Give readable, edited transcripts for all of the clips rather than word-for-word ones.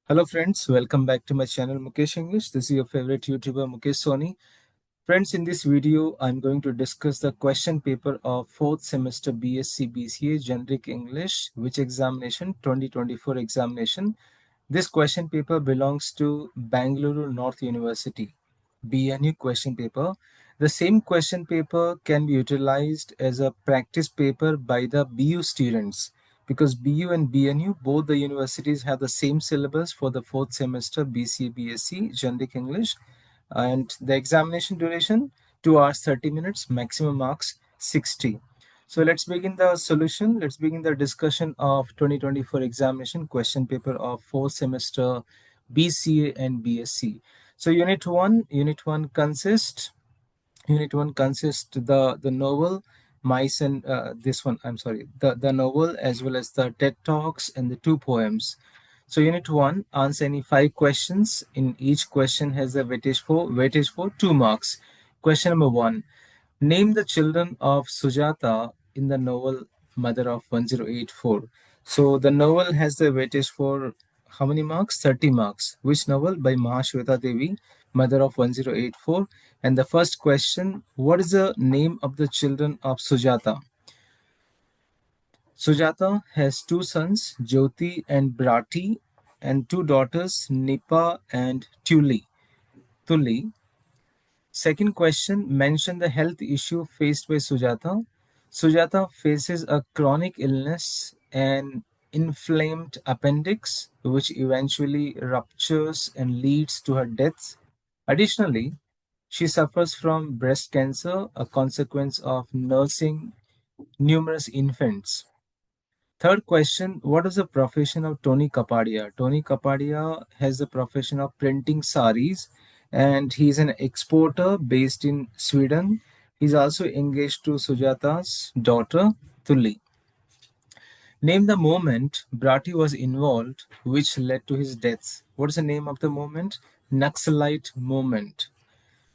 Hello friends, welcome back to my channel Mukesh English. This is your favorite YouTuber Mukesh Soni. Friends, in this video, I'm going to discuss the question paper of 4th semester B.Sc BCA Generic English, which examination 2024 examination. This question paper belongs to Bangalore North University, BNU question paper. The same question paper can be utilized as a practice paper by the BU students because BU and BNU, both the universities have the same syllabus for the 4th semester BCA B.Sc Generic English, and the examination duration 2 hours 30 minutes, maximum marks 60. So let's begin the solution. Let's begin the discussion of 2024 examination question paper of 4th semester BCA and B.Sc. So unit one consists the novel mice and this one I'm sorry the novel as well as the TED talks and the two poems. So unit 1, answer any 5 questions. In each question has a weightage for 2 marks. Question number 1, name the children of Sujata in the novel Mother of 1084. So the novel has the weightage for how many marks? 30 marks. Which novel? By Mahashweta Devi, Mother of 1084. And the first question, what is the name of the children of Sujata? Sujata has 2 sons, Jyoti and Brati, and 2 daughters, Nipa and Tuli. Second question, mention the health issue faced by Sujata. Sujata faces a chronic illness, an inflamed appendix, which eventually ruptures and leads to her death. Additionally, she suffers from breast cancer, a consequence of nursing numerous infants. Third question, what is the profession of Tony Kapadia? Tony Kapadia has the profession of printing saris and he is an exporter based in Sweden. He's also engaged to Sujata's daughter, Tulli. Name the moment Bratti was involved which led to his death. What is the name of the moment? Naxalite movement.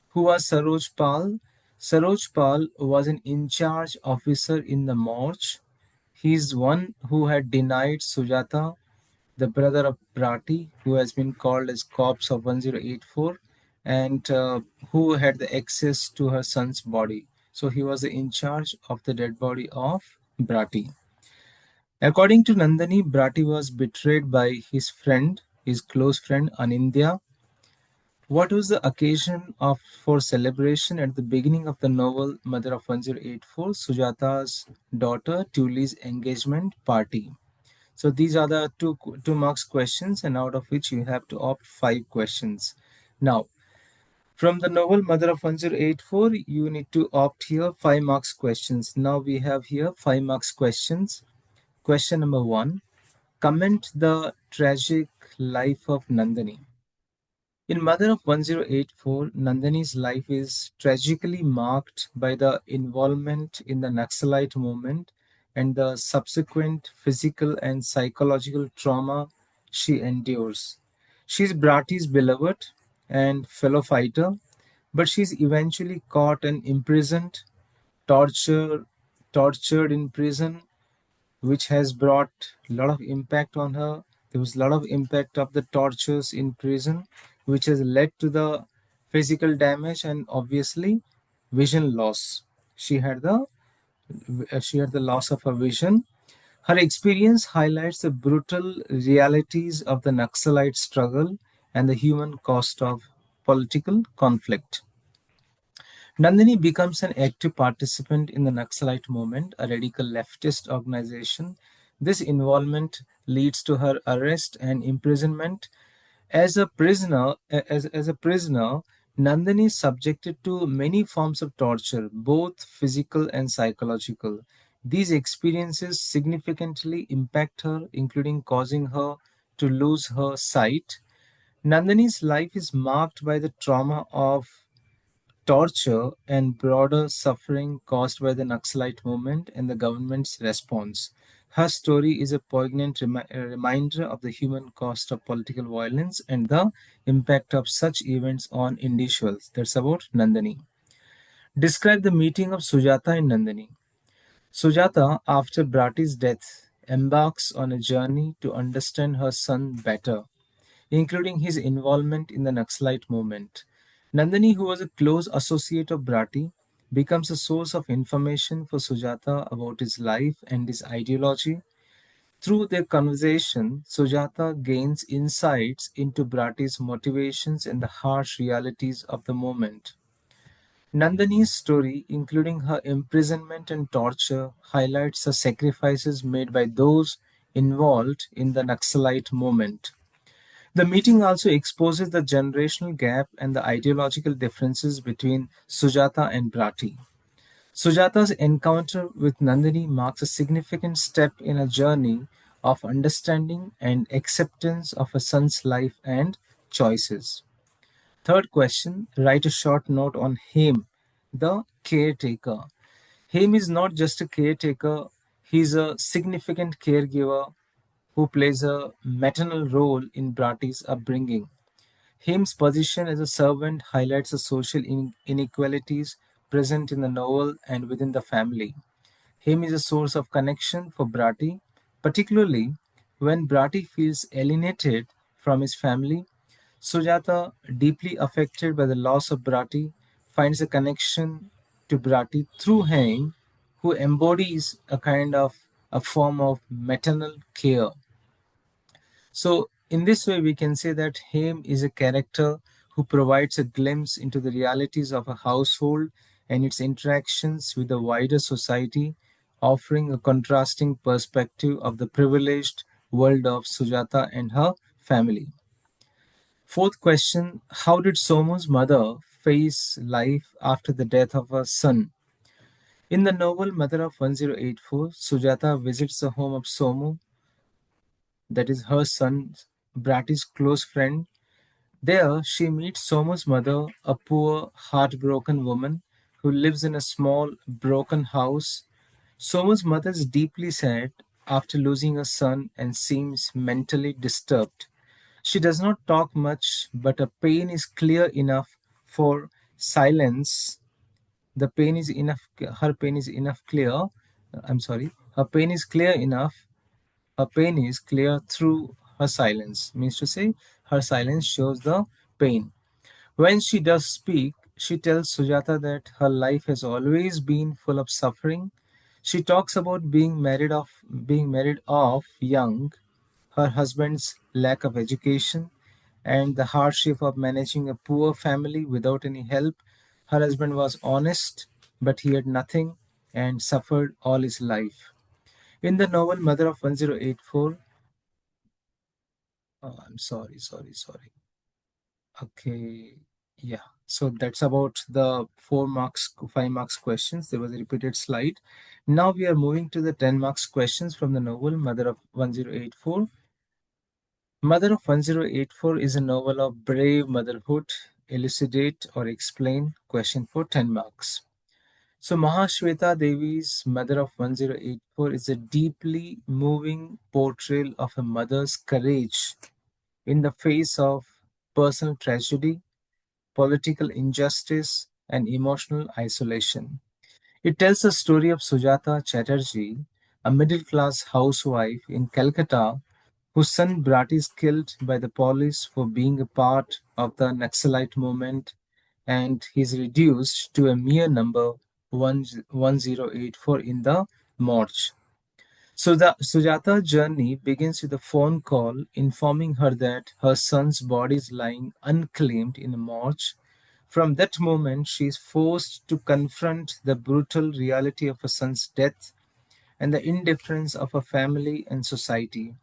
Who was Saroj Pal? Saroj Pal was an in-charge officer in the march. He is one who had denied Sujata, the brother of Prati, who has been called as corpse of 1084, and who had the access to her son's body. So he was in charge of the dead body of Brati. According to Nandini, Brati was betrayed by his close friend Anindya. What was the occasion of for celebration at the beginning of the novel Mother of 1084, Sujata's daughter Tuli's engagement party? So these are the two marks questions, and out of which you have to opt 5 questions. Now, from the novel Mother of 1084, you need to opt here 5 marks questions. Now we have here 5 marks questions. Question number 1, comment the tragic life of Nandini. In Mother of 1084, Nandini's life is tragically marked by the involvement in the Naxalite movement and the subsequent physical and psychological trauma she endures. She is Bratti's beloved and fellow fighter, but she is eventually caught and imprisoned, tortured, tortured in prison, which has brought a lot of impact on her. There was a lot of impact of the tortures in prison, which has led to the physical damage and obviously vision loss. She had the loss of her vision. Her experience highlights the brutal realities of the Naxalite struggle and the human cost of political conflict. Nandini becomes an active participant in the Naxalite movement, a radical leftist organization. This involvement leads to her arrest and imprisonment. As a prisoner, Nandini is subjected to many forms of torture, both physical and psychological. These experiences significantly impact her, including causing her to lose her sight. Nandini's life is marked by the trauma of torture and broader suffering caused by the Naxalite movement and the government's response. Her story is a poignant reminder of the human cost of political violence and the impact of such events on individuals. That's about Nandini. Describe the meeting of Sujata and Nandini. Sujata, after Bratti's death, embarks on a journey to understand her son better. including his involvement in the Naxalite movement. Nandini, who was a close associate of Bharati, becomes a source of information for Sujata about his life and his ideology. Through their conversation, Sujata gains insights into Bharati's motivations and the harsh realities of the moment. Nandini's story, including her imprisonment and torture, highlights the sacrifices made by those involved in the Naxalite movement. The meeting also exposes the generational gap and the ideological differences between Sujata and Bharati. Sujata's encounter with Nandini marks a significant step in a journey of understanding and acceptance of a son's life and choices. Third question, write a short note on him, the caretaker. Him is not just a caretaker, he's a significant caregiver who plays a maternal role in Bharati's upbringing. Him's position as a servant highlights the social inequalities present in the novel and within the family. Him is a source of connection for Bharati, particularly when Bharati feels alienated from his family. Sujata, deeply affected by the loss of Bharati, finds a connection to Bharati through Him, who embodies a kind of a form of maternal care. So, in this way, we can say that Haim is a character who provides a glimpse into the realities of a household and its interactions with the wider society, offering a contrasting perspective of the privileged world of Sujata and her family. Fourth question, how did Somu's mother face life after the death of her son? In the novel Mother of 1084, Sujata visits the home of Somu, that is her son Bratty's close friend. There, she meets Somu's mother, a poor, heartbroken woman who lives in a small, broken house. Somu's mother is deeply sad after losing her son and seems mentally disturbed. She does not talk much, but her pain is clear enough for silence. The pain is enough. Her pain is enough clear. I'm sorry. Her pain is clear enough. Her pain is clear through her silence. Means to say, her silence shows the pain. When she does speak, she tells Sujata that her life has always been full of suffering. She talks about being married off young, her husband's lack of education, and the hardship of managing a poor family without any help. Her husband was honest, but he had nothing and suffered all his life. In the novel Mother of 1084, I'm sorry. Okay, yeah. So that's about the 4 marks, 5 marks questions. There was a repeated slide. Now we are moving to the 10 marks questions from the novel Mother of 1084. Mother of 1084 is a novel of brave motherhood. Elucidate or explain question for 10 marks. So Mahashweta Devi's Mother of 1084 is a deeply moving portrayal of a mother's courage in the face of personal tragedy, political injustice, and emotional isolation. It tells the story of Sujata Chatterjee, a middle class housewife in Calcutta whose son Brat is killed by the police for being a part of the Naxalite movement, and he is reduced to a mere number 1084 in the morgue. So the Sujata journey begins with a phone call informing her that her son's body is lying unclaimed in a morgue. From that moment, she is forced to confront the brutal reality of her son's death and the indifference of her family and society.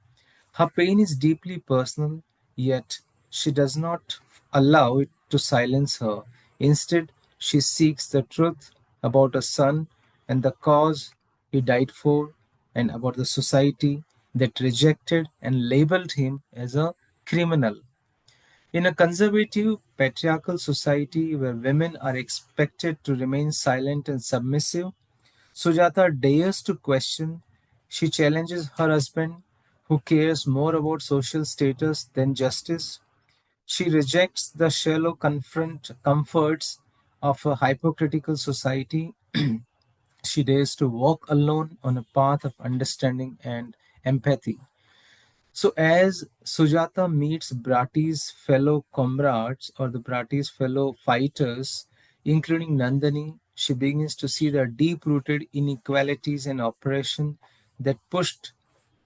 Her pain is deeply personal, yet she does not allow it to silence her. Instead, she seeks the truth about her son and the cause he died for, and about the society that rejected and labeled him as a criminal. In a conservative, patriarchal society where women are expected to remain silent and submissive, Sujata dares to question. She challenges her husband, who cares more about social status than justice. She rejects the shallow comforts of a hypocritical society. She dares to walk alone on a path of understanding and empathy. So as Sujata meets Bratti's fellow comrades or the Bratti's fellow fighters, including Nandini, she begins to see the deep-rooted inequalities and oppression that pushed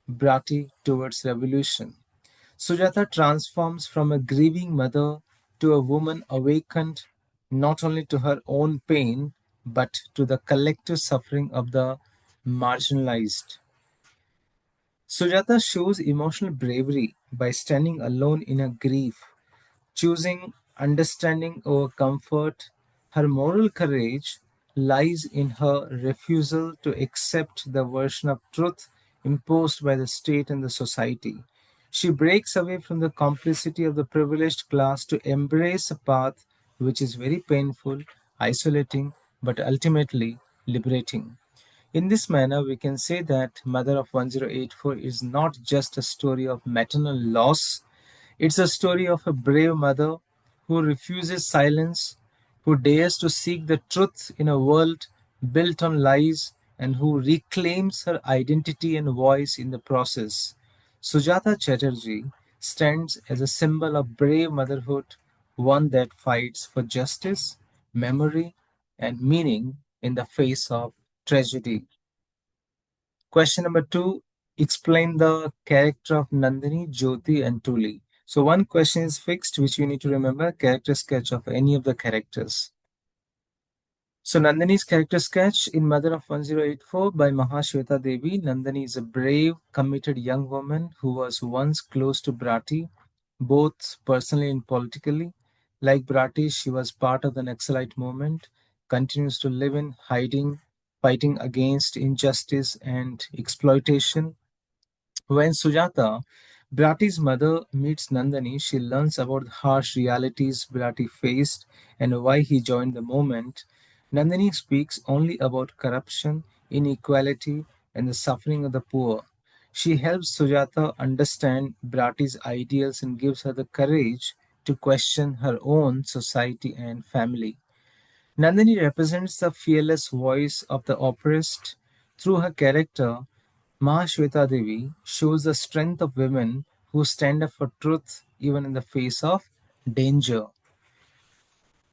Bratti towards revolution. Sujata transforms from a grieving mother to a woman awakened not only to her own pain but to the collective suffering of the marginalized. Sujata shows emotional bravery by standing alone in her grief, choosing understanding over comfort. Her moral courage lies in her refusal to accept the version of truth imposed by the state and the society. She breaks away from the complicity of the privileged class to embrace a path which is very painful, isolating, but ultimately liberating. In this manner, we can say that Mother of 1084 is not just a story of maternal loss, it's a story of a brave mother who refuses silence, who dares to seek the truth in a world built on lies, and who reclaims her identity and voice in the process. Sujata Chatterjee stands as a symbol of brave motherhood, one that fights for justice, memory, and meaning in the face of tragedy. Question number two, explain the character of Nandini, Jyoti, and Tuli. So one question is fixed, which you need to remember, character sketch of any of the characters. So Nandini's character sketch in Mother of 1084 by Mahashweta Devi. Nandini is a brave, committed young woman who was once close to Bratti, both personally and politically. Like Bratti, she was part of the Naxalite movement, continues to live in hiding, fighting against injustice and exploitation. When Sujata, Bratti's mother, meets Nandini, she learns about the harsh realities Bratti faced and why he joined the movement. Nandini speaks only about corruption, inequality, and the suffering of the poor. She helps Sujata understand Bratti's ideals and gives her the courage to question her own society and family. Nandini represents the fearless voice of the oppressed. Through her character, Mahashweta Devi shows the strength of women who stand up for truth even in the face of danger.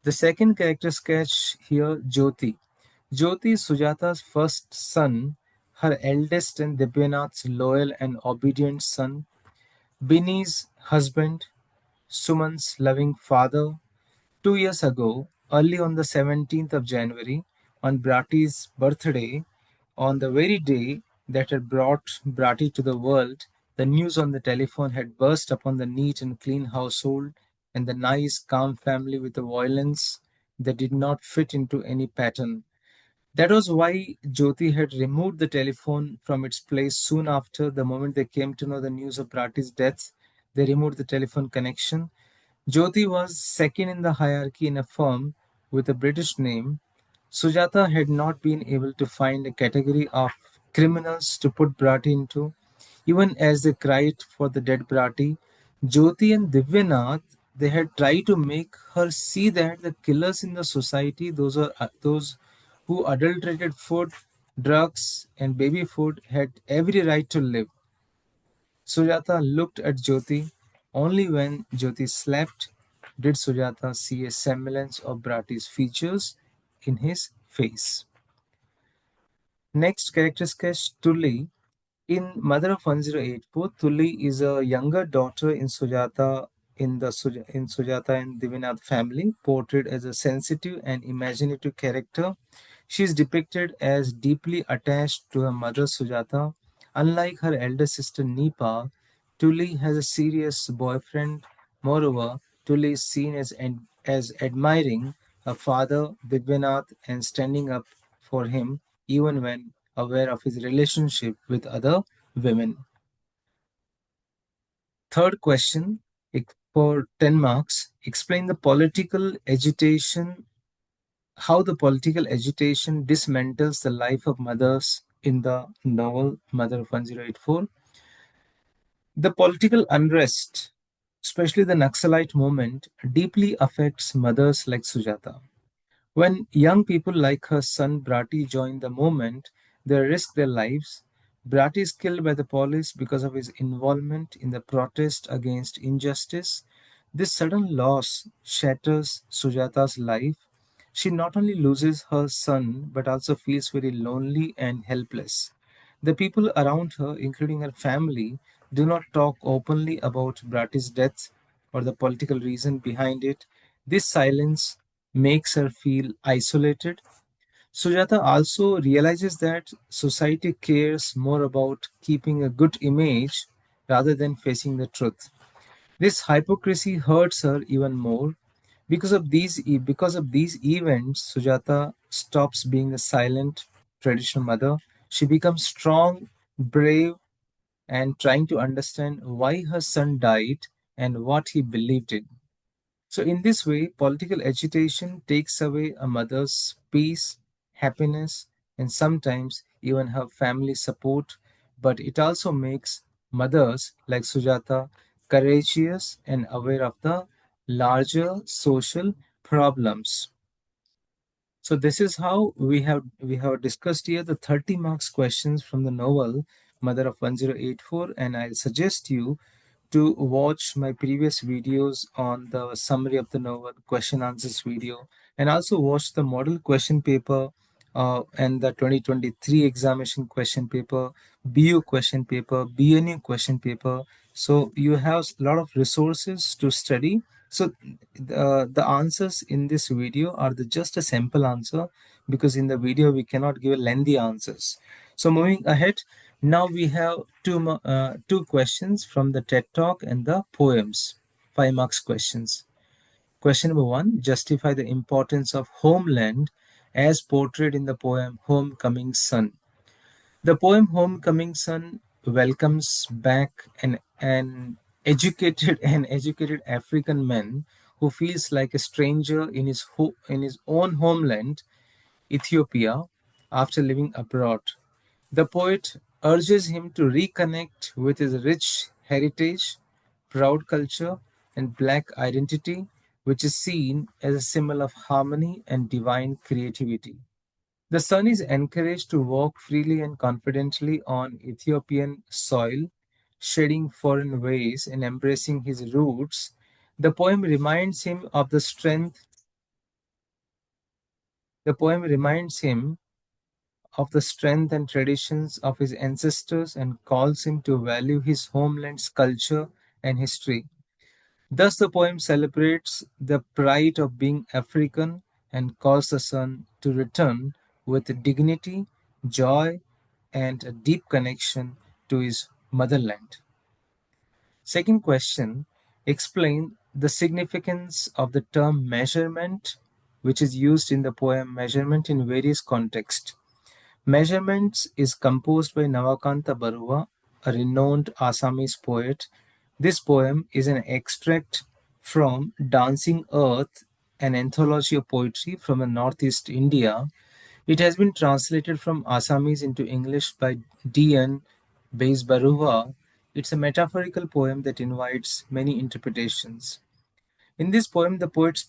The second character sketch here, Jyoti. Jyoti is Sujata's first son, her eldest and Divyanath's loyal and obedient son, Bini's husband, Suman's loving father. 2 years ago, early on the 17th of January, on Bratti's birthday, on the very day that had brought Bratti to the world, the news on the telephone had burst upon the neat and clean household and the nice, calm family with a violence that did not fit into any pattern. That was why Jyoti had removed the telephone from its place soon after. The moment they came to know the news of Bratti's death, they removed the telephone connection. Jyoti was second in the hierarchy in a firm with a British name. Sujata had not been able to find a category of criminals to put Bratti into. Even as they cried for the dead Bratti, Jyoti and Divyanath, they had tried to make her see that the killers in the society, those who adulterated food, drugs, and baby food, had every right to live. Sujata looked at Jyoti. Only when Jyoti slept did Sujata see a semblance of Bratti's features in his face. Next character sketch, Tulli. In Mother of 1084, Tulli is a younger daughter in Sujata and Divinath family, portrayed as a sensitive and imaginative character. She is depicted as deeply attached to her mother Sujata. Unlike her elder sister Nipa, Tulli has a serious boyfriend. Moreover, Tulli is seen as admiring her father Divinath and standing up for him even when aware of his relationship with other women. Third question for 10 marks, explain the political agitation, how the political agitation dismantles the life of mothers in the novel Mother of 1084. The political unrest, especially the Naxalite movement, deeply affects mothers like Sujata. When young people like her son Bratti join the movement, they risk their lives. Brat is killed by the police because of his involvement in the protest against injustice. This sudden loss shatters Sujata's life. She not only loses her son but also feels very lonely and helpless. The people around her, including her family, do not talk openly about Bratty's death or the political reason behind it. This silence makes her feel isolated. Sujata also realizes that society cares more about keeping a good image rather than facing the truth. This hypocrisy hurts her even more. Because of these events, Sujata stops being a silent traditional mother. She becomes strong, brave, and trying to understand why her son died and what he believed in. So, in this way, political agitation takes away a mother's peace, happiness, and sometimes even her family support, but it also makes mothers like Sujata courageous and aware of the larger social problems. So this is how we have discussed here the 30 marks questions from the novel Mother of 1084, and I suggest you to watch my previous videos on the summary of the novel, question answers video, and also watch the model question paper and the 2023 examination question paper, BU question paper, BNU question paper. So you have a lot of resources to study. So the answers in this video are just a sample answer, because in the video we cannot give lengthy answers. So moving ahead, now we have two questions from the TED Talk and the poems, 5 marks questions. Question number one: justify the importance of homeland as portrayed in the poem Homecoming Son. The poem Homecoming Son welcomes back an educated African man who feels like a stranger in his own homeland, Ethiopia, after living abroad. The poet urges him to reconnect with his rich heritage, proud culture, and black identity, which is seen as a symbol of harmony and divine creativity. The son is encouraged to walk freely and confidently on Ethiopian soil, shedding foreign ways and embracing his roots. The poem reminds him of the strength. The poem reminds him of the strength and traditions of his ancestors and calls him to value his homeland's culture and history. Thus, the poem celebrates the pride of being African and calls the son to return with dignity, joy, and a deep connection to his motherland. Second question: explain the significance of the term measurement, which is used in the poem Measurement in various contexts. Measurements is composed by Navakanta Barua, a renowned Assamese poet. This poem is an extract from Dancing Earth, an anthology of poetry from the northeast India. It has been translated from Assamese into English by D.N. Beis Barua. It's a metaphorical poem that invites many interpretations. In this poem, the poet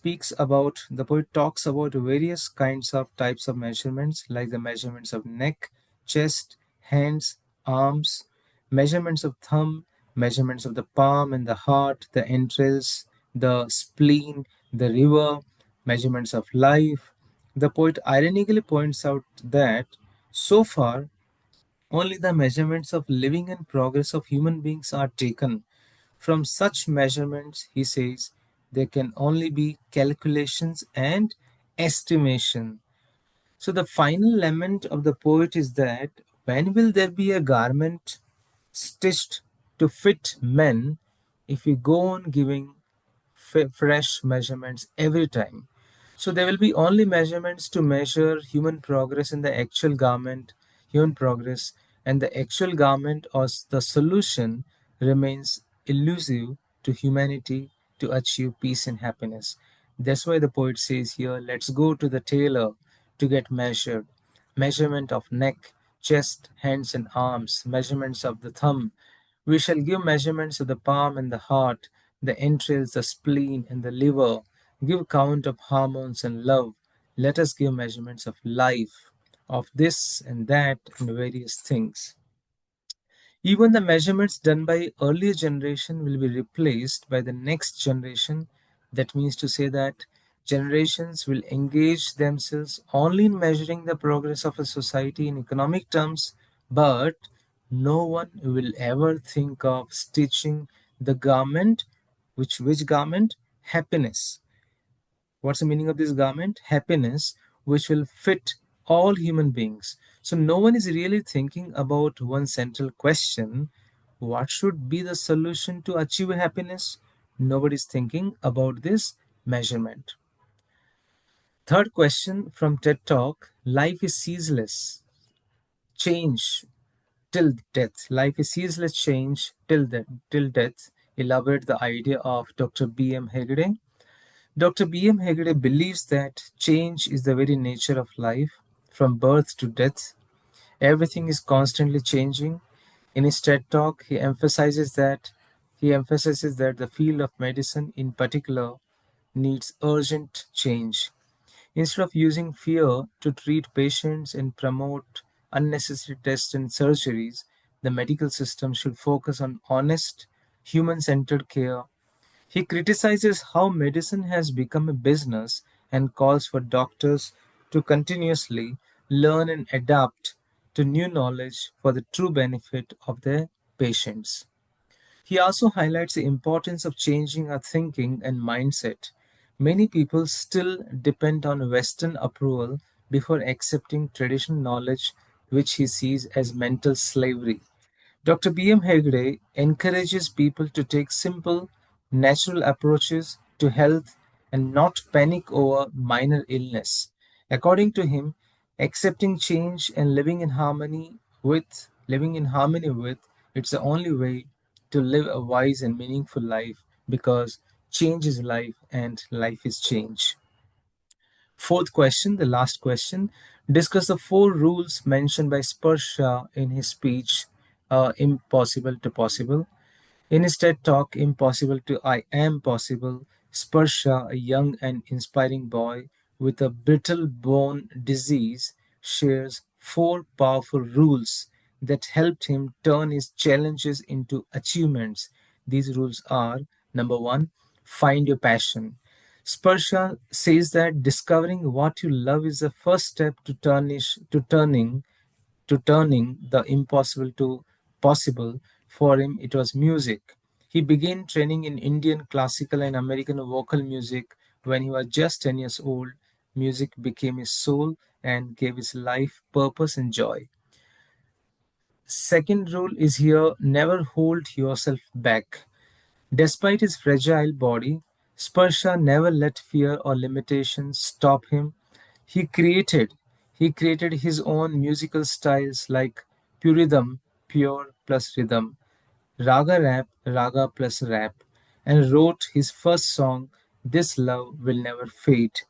talks about various kinds of types of measurements, like the measurements of neck, chest, hands, arms, measurements of thumb, measurements of the palm and the heart, the entrails, the spleen, the river, measurements of life. The poet ironically points out that so far only the measurements of living and progress of human beings are taken. From such measurements, he says, there can only be calculations and estimation. So the final lament of the poet is that when will there be a garment stitched to fit men if we go on giving fresh measurements every time? So there will be only measurements to measure human progress in the actual garment, human progress, and the actual garment or the solution remains elusive to humanity to achieve peace and happiness. That's why the poet says here, let's go to the tailor to get measured. Measurement of neck, chest, hands, and arms, measurements of the thumb. We shall give measurements of the palm and the heart, the entrails, the spleen, and the liver. Give count of hormones and love. Let us give measurements of life, of this and that, and various things. Even the measurements done by earlier generation will be replaced by the next generation. That means to say that generations will engage themselves only in measuring the progress of a society in economic terms, but no one will ever think of stitching the garment. Which garment? Happiness. What's the meaning of this garment? Happiness, which will fit all human beings. So no one is really thinking about one central question: what should be the solution to achieve happiness? Nobody is thinking about this measurement. Third question from TED Talk: life is ceaseless. Change till death. Life is ceaseless change till death. Elaborate the idea of Dr. B.M.Hegde. Dr. B.M.Hegde believes that change is the very nature of life. From birth to death, everything is constantly changing. In his TED Talk, he emphasizes that the field of medicine in particular needs urgent change. Instead of using fear to treat patients and promote unnecessary tests and surgeries, the medical system should focus on honest, human-centered care. He criticizes how medicine has become a business and calls for doctors to continuously learn and adapt to new knowledge for the true benefit of their patients. He also highlights the importance of changing our thinking and mindset. Many people still depend on Western approval before accepting traditional knowledge, which he sees as mental slavery. Dr. B.M. Hegde encourages people to take simple, natural approaches to health and not panic over minor illness. According to him, accepting change and living in harmony with it's the only way to live a wise and meaningful life, because change is life and life is change. Fourth question, the last question: discuss the four rules mentioned by Sparsh in his speech, Impossible to Possible. In his TED Talk, Impossible to I Am Possible, Sparsha, a young and inspiring boy with a brittle bone disease, shares four powerful rules that helped him turn his challenges into achievements. These rules are: number one, find your passion. Sparsha says that discovering what you love is the first step to turning the impossible to possible. For him, it was music. He began training in Indian classical and American vocal music when he was just 10 years old. Music became his soul and gave his life purpose and joy. Second rule is here: never hold yourself back. Despite his fragile body, Sparsha never let fear or limitations stop him. He created he created his own musical styles like puridam, pure plus rhythm, raga rap, raga plus rap, and wrote his first song, This Love Will Never Fade.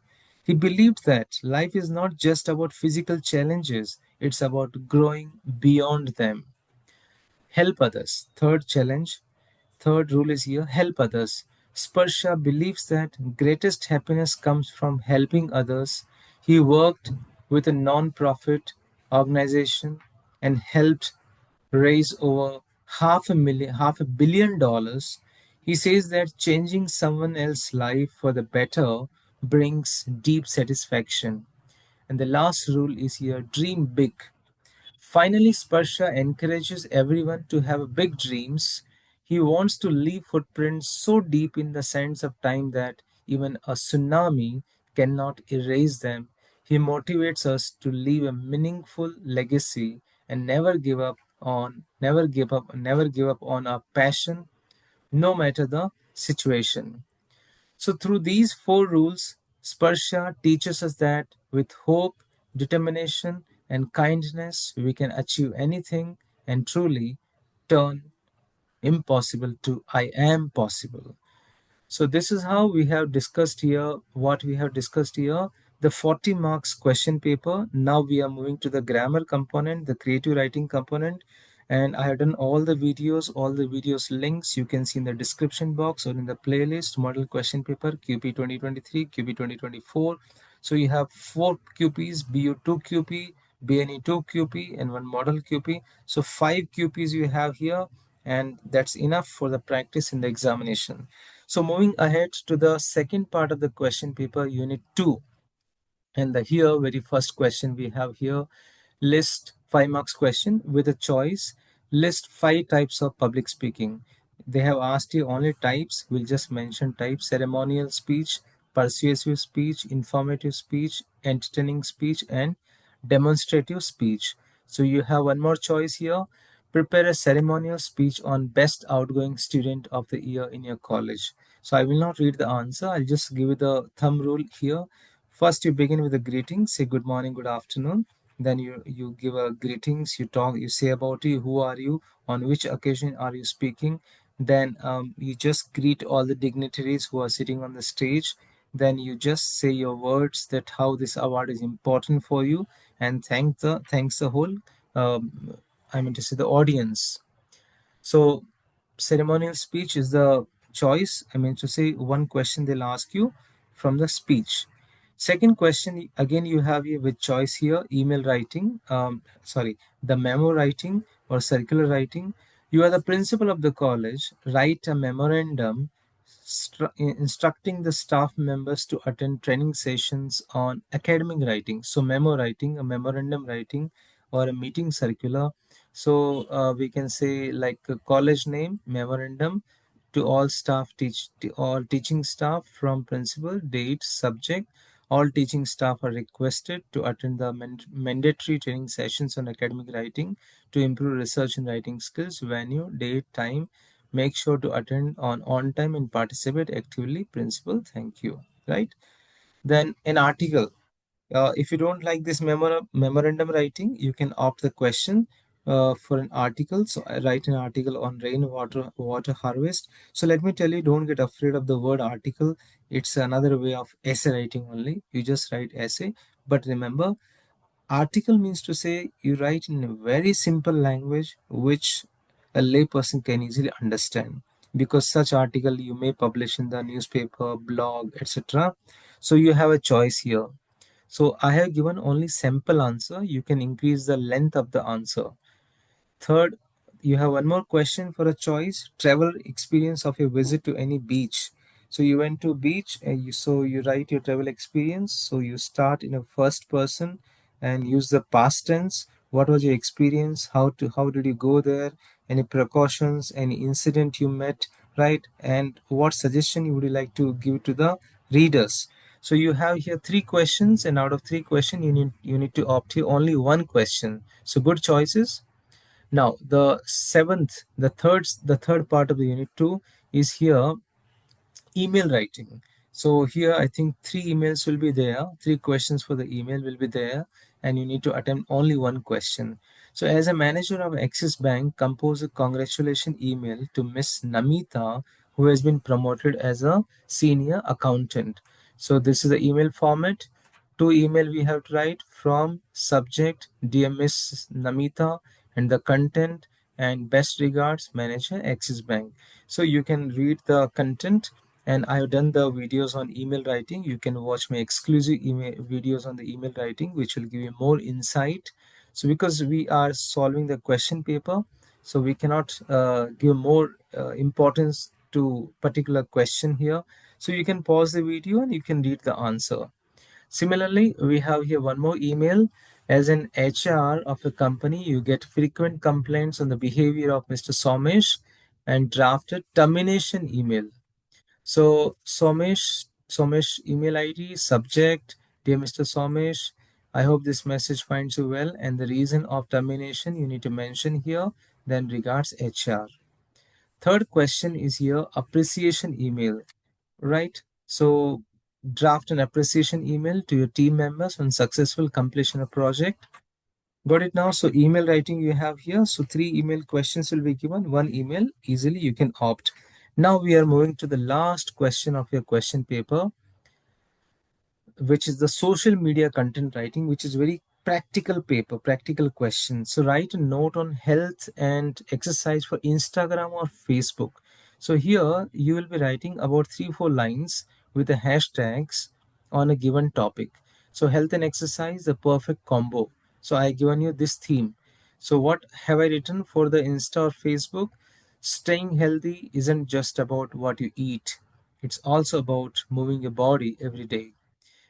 He believed that life is not just about physical challenges, it's about growing beyond them. Help others. Third rule is here: help others. Sparsha believes that greatest happiness comes from helping others. He worked with a non-profit organization and helped raise over $500 million. He says that changing someone else's life for the better brings deep satisfaction. And the last rule is here: dream big. Finally, Sparsha encourages everyone to have big dreams. He wants to leave footprints so deep in the sands of time that even a tsunami cannot erase them. He motivates us to leave a meaningful legacy and never give up on our passion, no matter the situation. So, through these four rules, Sparsha teaches us that with hope, determination, and kindness, we can achieve anything and truly turn impossible to I am possible. So this is how we have discussed here, what we have discussed here, the 40 marks question paper. Now we are moving to the grammar component, the creative writing component. And I have done all the videos links you can see in the description box or in the playlist: model question paper, QP 2023, QP 2024. So you have four QPs: BU2 QP, BNU-2 QP, and one model QP. So 5 QPs you have here, and that's enough for the practice in the examination. So moving ahead to the second part of the question paper, Unit 2. And the here very first question we have here, list 5 marks question with a choice, list 5 types of public speaking. They have asked you only types. We'll just mention types: ceremonial speech, persuasive speech, informative speech, entertaining speech, and demonstrative speech. So you have one more choice here: prepare a ceremonial speech on best outgoing student of the year in your college. So I will not read the answer, I'll just give you the thumb rule here. First, you begin with a greeting, say good morning, good afternoon. Then you give a greetings, you talk, you say about you, who are you, on which occasion are you speaking. Then you just greet all the dignitaries who are sitting on the stage. Then you just say your words that how this award is important for you, and thanks the whole I mean to say the audience. So ceremonial speech is the choice. I mean to say one question they'll ask you from the speech. Second question, again you have here with choice here: email writing, sorry, the memo writing or circular writing. You are the principal of the college. Write a memorandum instructing the staff members to attend training sessions on academic writing. So memo writing, a memorandum writing, or a meeting circular. So we can say like a college name, memorandum, to all staff, to all teaching staff from principal, date, subject. All teaching staff are requested to attend the mandatory training sessions on academic writing to improve research and writing skills. Venue, date, time. Make sure to attend on time and participate actively. Principal, thank you. Right. Then an article. If you don't like this memorandum writing, you can opt the question for an article. So I write an article on rainwater water harvest. So let me tell you, don't get afraid of the word article. It's another way of essay writing only. You just write essay. But remember, article means to say you write in a very simple language which a layperson can easily understand, because such article you may publish in the newspaper, blog, etc. So you have a choice here. So I have given only sample answer. You can increase the length of the answer. Third, you have one more question for a choice: travel experience of your visit to any beach. So you went to beach, and so you write your travel experience. So you start in a first person and use the past tense. What was your experience? How did you go there? Any precautions? Any incident you met? Right? And what suggestion you would like to give to the readers? So you have here 3 questions, and out of 3 questions, you need to opt here only one question. So good choices. Now, the third part of the unit 2 is here, email writing. So here I think 3 emails will be there, 3 questions for the email will be there, and you need to attempt only one question. So as a manager of Axis Bank, compose a congratulation email to Miss Namita, who has been promoted as a senior accountant. So this is the email format. 2 email we have to write: from subject, dear Miss Namita, and the content, and best regards, manager Axis Bank. So you can read the content, and I have done the videos on email writing. You can watch my exclusive email videos on the email writing, which will give you more insight. So because we are solving the question paper, so we cannot give more importance to particular question here. So you can pause the video and you can read the answer. Similarly, we have here one more email. As an HR of a company, you get frequent complaints on the behavior of Mr. Somesh and drafted termination email. So Somesh email ID, subject, dear Mr. Somesh, I hope this message finds you well, and the reason of termination you need to mention here. Then regards HR. Third question is here, appreciation email, right? So draft an appreciation email to your team members on successful completion of project. Got it now? So email writing you have here. So 3 email questions will be given. One email, easily you can opt. Now we are moving to the last question of your question paper, which is the social media content writing, which is very practical paper, practical question. So write a note on health and exercise for Instagram or Facebook. So here you will be writing about 3-4 lines with the hashtags on a given topic. So health and exercise, the perfect combo. So I given you this theme. So what have I written for the Insta or Facebook? Staying healthy isn't just about what you eat. It's also about moving your body every day.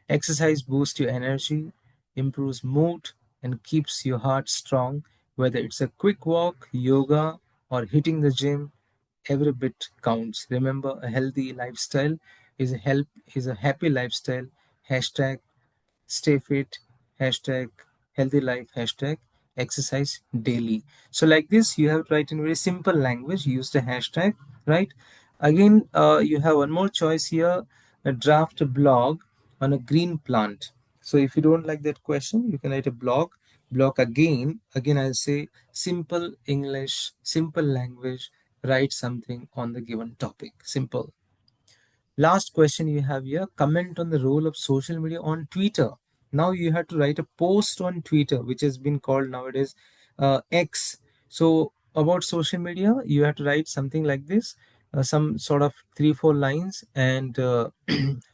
Exercise boosts your energy, improves mood, and keeps your heart strong. Whether it's a quick walk, yoga, or hitting the gym, every bit counts. Remember, a healthy lifestyle is a happy lifestyle. Hashtag stay fit, hashtag healthy life, hashtag exercise daily. So like this, you have to write in very simple language, use the hashtag, right? Again, you have one more choice here, a draft a blog on a green plant. So if you don't like that question, you can write a blog again I'll say simple English, simple language, write something on the given topic, simple. Last question you have here, comment on the role of social media on Twitter. Now you have to write a post on Twitter, which has been called nowadays X. So about social media, you have to write something like this, some sort of 3 4 lines, and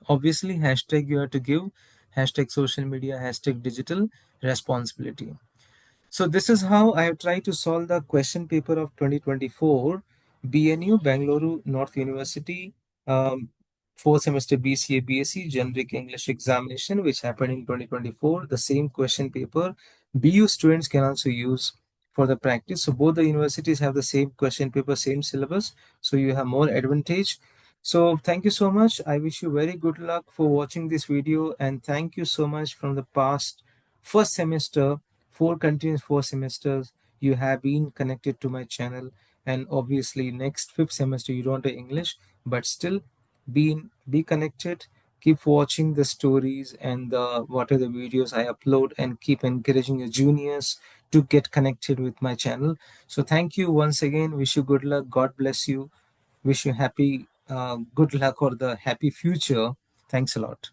obviously hashtag you have to give, hashtag social media, hashtag digital responsibility. So this is how I have tried to solve the question paper of 2024 BNU Bangalore North University um, 4th semester BCA B.Sc generic English examination, which happened in 2024. The same question paper BU students can also use for the practice. So both the universities have the same question paper, same syllabus. So you have more advantage. So thank you so much. I wish you very good luck for watching this video, and thank you so much from the past first semester, 4 continuous 4 semesters you have been connected to my channel. And obviously next fifth semester you don't have English, but still be connected, keep watching the stories and the what are the videos I upload, and keep encouraging your juniors to get connected with my channel. So thank you once again, wish you good luck, God bless you, wish you happy good luck or the happy future. Thanks a lot.